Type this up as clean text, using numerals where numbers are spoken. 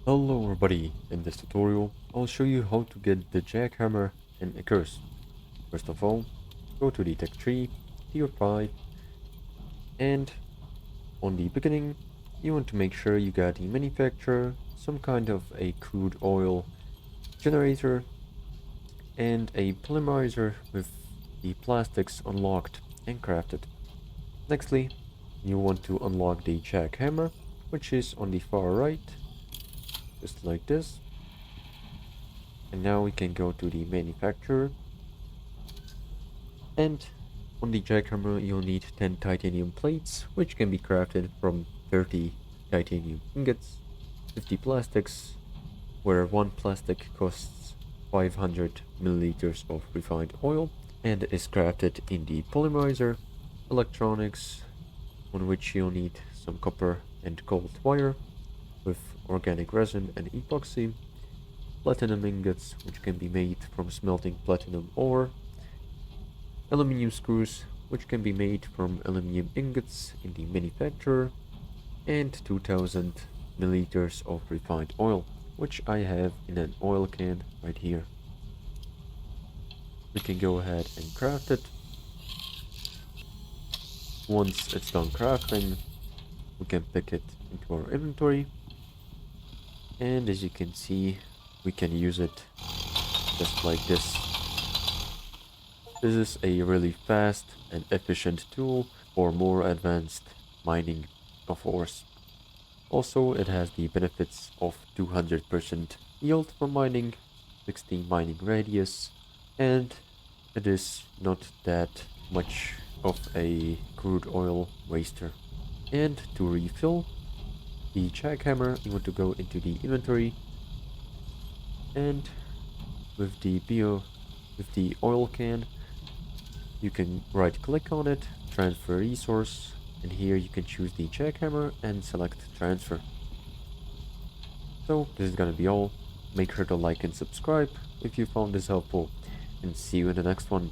Hello everybody, in this tutorial I'll show you how to get the Jackhammer in Icarus. First of all, go to the tech tree, tier 5, and on the beginning you want to make sure you got the manufacturer, some kind of a crude oil generator, and a polymerizer with the plastics unlocked and crafted. Nextly, you want to unlock the Jackhammer, which is on the far right, just like this. And now we can go to the manufacturer, and on the jackhammer you'll need 10 titanium plates, which can be crafted from 30 titanium ingots, 50 plastics, where one plastic costs 500 milliliters of refined oil and is crafted in the polymerizer, electronics, on which you'll need some copper and gold wire with organic resin and epoxy, platinum ingots, which can be made from smelting platinum ore, aluminum screws, which can be made from aluminum ingots in the manufacturer, and 2000 milliliters of refined oil, which I have in an oil can right here. We can go ahead and craft it. Once it's done crafting, we can pick it into our inventory, and as you can see, we can use it just like this. This is a really fast and efficient tool for more advanced mining of ores. Also, it has the benefits of 200% yield for mining, 16 mining radius, and it is not that much of a crude oil waster. And to refill the jackhammer, you want to go into the inventory, and with the oil can, you can right click on it, transfer resource, and here you can choose the jackhammer and select transfer. So this is gonna be all. Make sure to like and subscribe if you found this helpful, and see you in the next one.